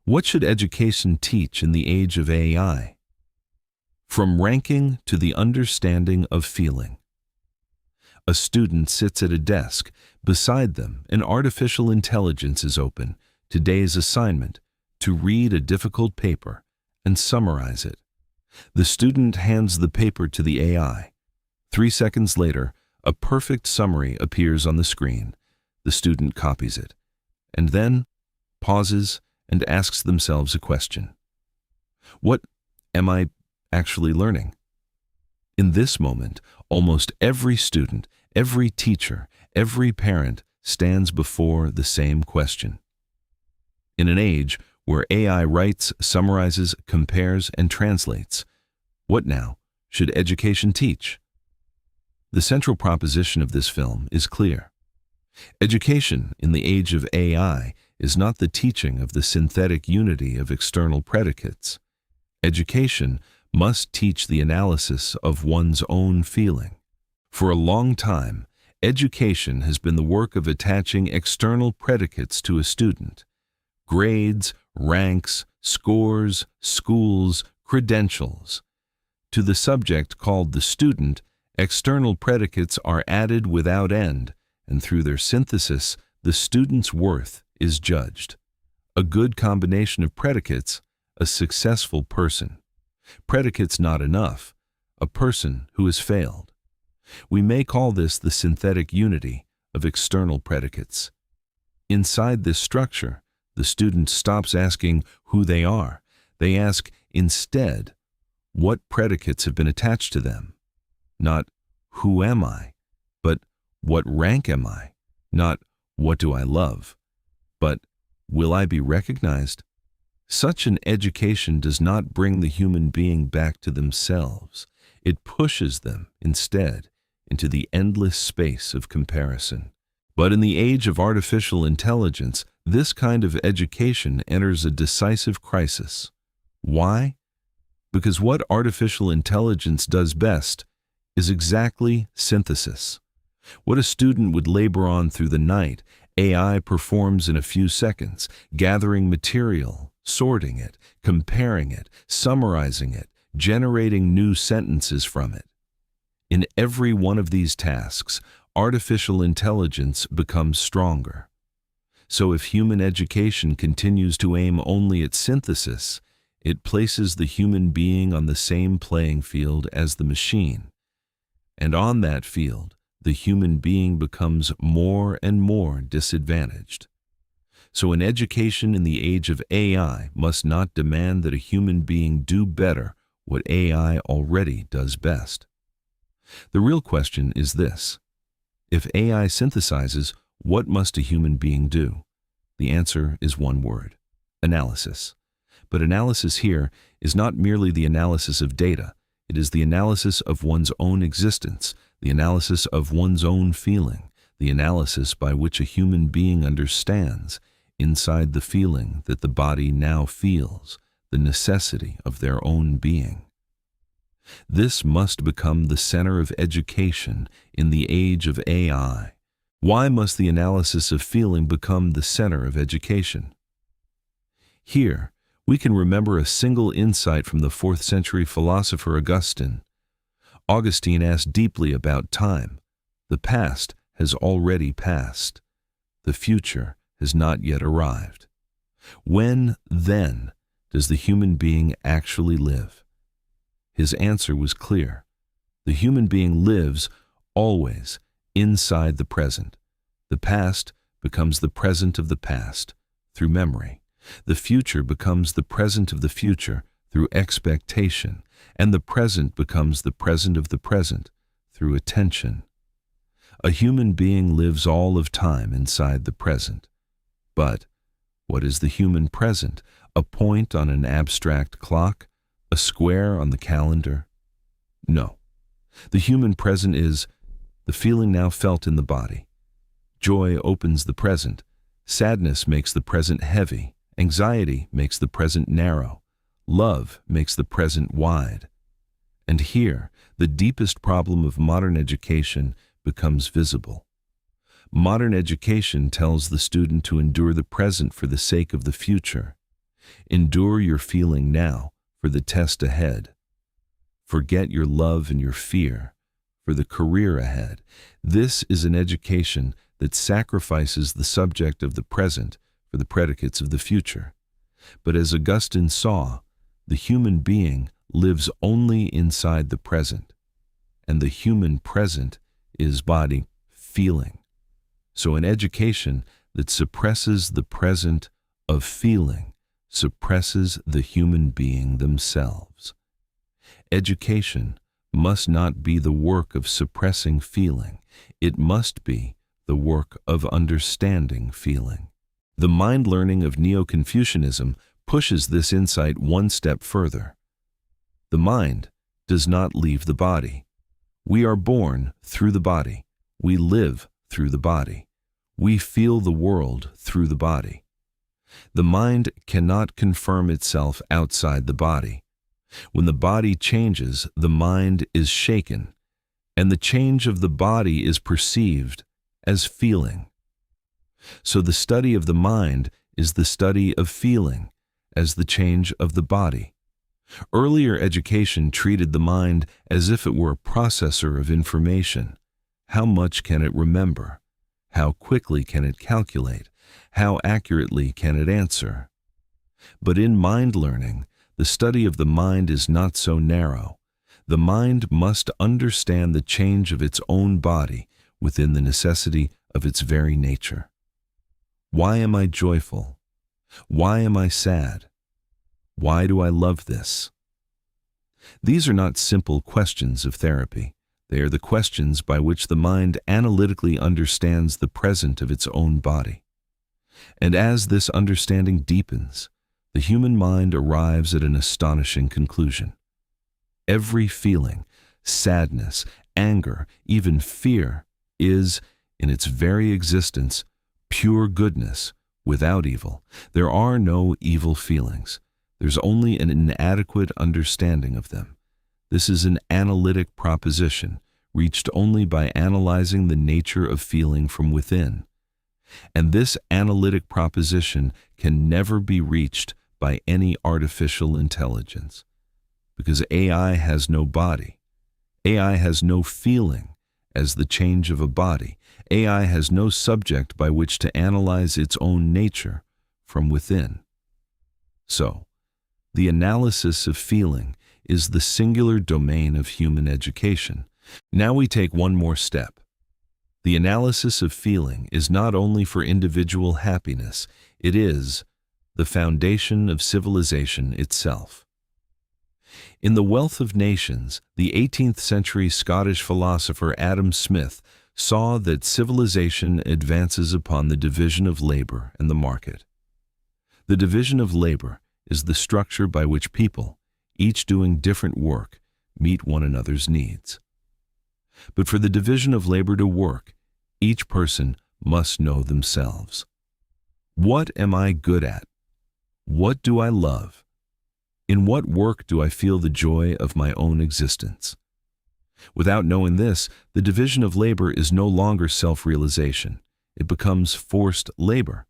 What should education teach in the age of AI? From ranking to the understanding of feeling. A student sits at a desk. Beside them, an artificial intelligence is open. Today's assignment: to read a difficult paper and summarize it. The student hands the paper to the AI. 3 seconds later, a perfect summary appears on the screen. The student copies it, and then pauses and asks themselves a question. What am I actually learning? In this moment, almost every student, every teacher, every parent stands before the same question. In an age where AI writes, summarizes, compares, and translates, what now should education teach? The central proposition of this film is clear. Education in the age of AI is not the teaching of the synthetic unity of external predicates. Education must teach the analysis of one's own feeling. For a long time, education has been the work of attaching external predicates to a student. Grades, ranks, scores, schools, credentials. To the subject called the student, external predicates are added without end, and through their synthesis, the student's worth is judged. A good combination of predicates, a successful person. Predicates not enough, a person who has failed. We may call this the synthetic unity of external predicates. Inside this structure, the student stops asking who they are. They ask instead, what predicates have been attached to them? Not who am I, but what rank am I? Not what do I love, but will I be recognized? Such an education does not bring the human being back to themselves. It pushes them, instead, into the endless space of comparison. But in the age of artificial intelligence, this kind of education enters a decisive crisis. Why? Because what artificial intelligence does best is exactly synthesis. What a student would labor on through the night, AI performs in a few seconds, gathering material, sorting it, comparing it, summarizing it, generating new sentences from it. In every one of these tasks, artificial intelligence becomes stronger. So if human education continues to aim only at synthesis, it places the human being on the same playing field as the machine. And on that field, the human being becomes more and more disadvantaged. So an education in the age of AI must not demand that a human being do better what AI already does best. The real question is this: if AI synthesizes, what must a human being do? The answer is one word: analysis. But analysis here is not merely the analysis of data. It is the analysis of one's own existence, the analysis of one's own feeling, the analysis by which a human being understands, inside the feeling that the body now feels, the necessity of their own being. This must become the center of education in the age of AI. Why must the analysis of feeling become the center of education? Here, we can remember a single insight from the 4th century philosopher Augustine. Augustine asked deeply about time. The past has already passed. The future has not yet arrived. When, then, does the human being actually live? His answer was clear. The human being lives always inside the present. The past becomes the present of the past through memory. The future becomes the present of the future through expectation, and the present becomes the present of the present through attention. A human being lives all of time inside the present. But what is the human present? A point on an abstract clock? A square on the calendar? No. The human present is the feeling now felt in the body. Joy opens the present. Sadness makes the present heavy. Anxiety makes the present narrow. Love makes the present wide. And here, the deepest problem of modern education becomes visible. Modern education tells the student to endure the present for the sake of the future. Endure your feeling now for the test ahead. Forget your love and your fear for the career ahead. This is an education that sacrifices the subject of the present for the predicates of the future. But as Augustine saw, the human being lives only inside the present, and the human present is body, feeling. So an education that suppresses the present of feeling suppresses the human being themselves. Education must not be the work of suppressing feeling. It must be the work of understanding feeling. The mind learning of Neo-Confucianism pushes this insight one step further. The mind does not leave the body. We are born through the body. We live through the body. We feel the world through the body. The mind cannot confirm itself outside the body. When the body changes, the mind is shaken, and the change of the body is perceived as feeling. So the study of the mind is the study of feeling as the change of the body. Earlier education treated the mind as if it were a processor of information. How much can it remember? How quickly can it calculate? How accurately can it answer? But in mind learning, the study of the mind is not so narrow. The mind must understand the change of its own body within the necessity of its very nature. Why am I joyful? Why am I sad? Why do I love this? These are not simple questions of therapy. They are the questions by which the mind analytically understands the present of its own body. And as this understanding deepens, the human mind arrives at an astonishing conclusion. Every feeling, sadness, anger, even fear, is, in its very existence, pure goodness without evil. There are no evil feelings. There's only an inadequate understanding of them. This is an analytic proposition, reached only by analyzing the nature of feeling from within. And this analytic proposition can never be reached by any artificial intelligence, because AI has no body. AI has no feeling as the change of a body. AI has no subject by which to analyze its own nature from within. So, the analysis of feeling is the singular domain of human education. Now we take one more step. The analysis of feeling is not only for individual happiness, it is the foundation of civilization itself. In The Wealth of Nations, the 18th century Scottish philosopher Adam Smith saw that civilization advances upon the division of labor and the market. The division of labor is the structure by which people, each doing different work, meet one another's needs. But for the division of labor to work, each person must know themselves. What am I good at? What do I love? In what work do I feel the joy of my own existence? Without knowing this, the division of labor is no longer self-realization. It becomes forced labor.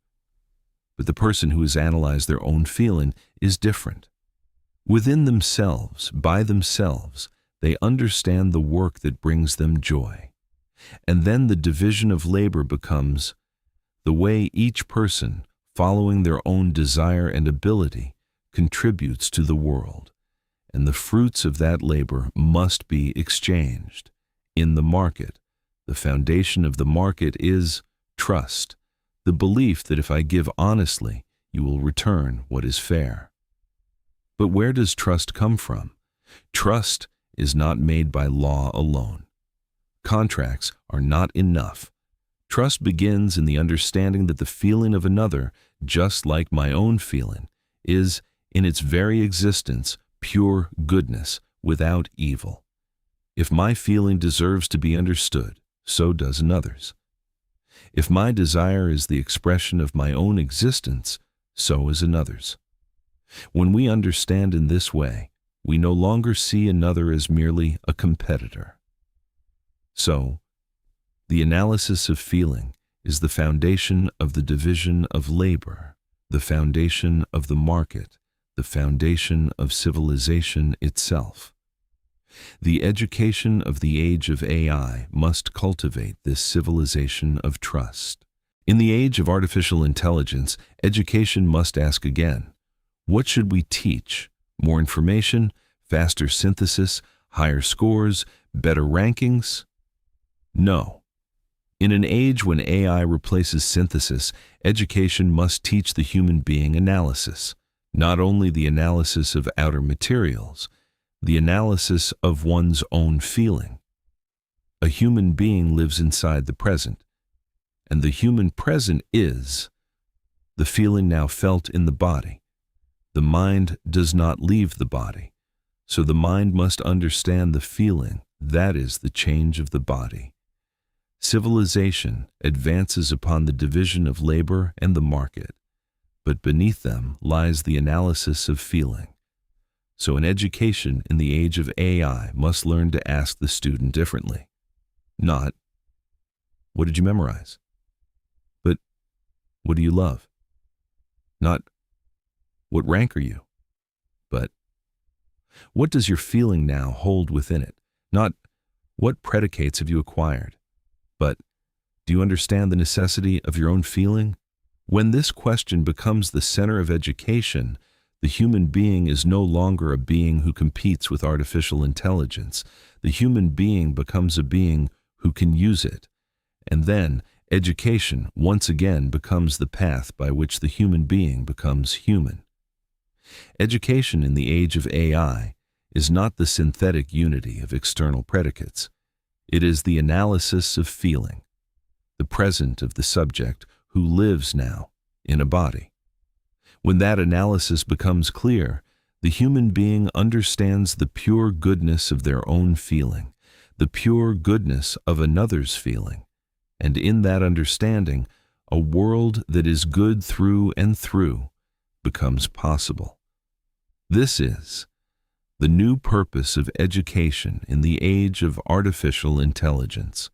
But the person who has analyzed their own feeling is different. Within themselves, by themselves, they understand the work that brings them joy. And then the division of labor becomes the way each person, following their own desire and ability, contributes to the world. And the fruits of that labor must be exchanged. In the market, the foundation of the market is trust, the belief that if I give honestly, you will return what is fair. But where does trust come from? Trust is not made by law alone. Contracts are not enough. Trust begins in the understanding that the feeling of another, just like my own feeling, is, in its very existence, pure goodness without evil. If my feeling deserves to be understood, so does another's. If my desire is the expression of my own existence, so is another's. When we understand in this way, we no longer see another as merely a competitor. So, the analysis of feeling is the foundation of the division of labor, the foundation of the market, the foundation of civilization itself. The education of the age of AI must cultivate this civilization of trust. In the age of artificial intelligence, education must ask again, what should we teach? More information, faster synthesis, higher scores, better rankings? No. In an age when AI replaces synthesis, education must teach the human being analysis, not only the analysis of outer materials, the analysis of one's own feeling. A human being lives inside the present, and the human present is the feeling now felt in the body. The mind does not leave the body, so the mind must understand the feeling, that is the change of the body. Civilization advances upon the division of labor and the market, but beneath them lies the analysis of feeling. So an education in the age of AI must learn to ask the student differently. Not, what did you memorize? But, what do you love? Not, what rank are you? But, what does your feeling now hold within it? Not, what predicates have you acquired? But, do you understand the necessity of your own feeling? When this question becomes the center of education, the human being is no longer a being who competes with artificial intelligence. The human being becomes a being who can use it. And then, education once again becomes the path by which the human being becomes human. Education in the age of AI is not the synthetic unity of external predicates. It is the analysis of feeling, the present of the subject who lives now in a body. When that analysis becomes clear, the human being understands the pure goodness of their own feeling, the pure goodness of another's feeling, and in that understanding, a world that is good through and through becomes possible. This is the new purpose of education in the age of artificial intelligence.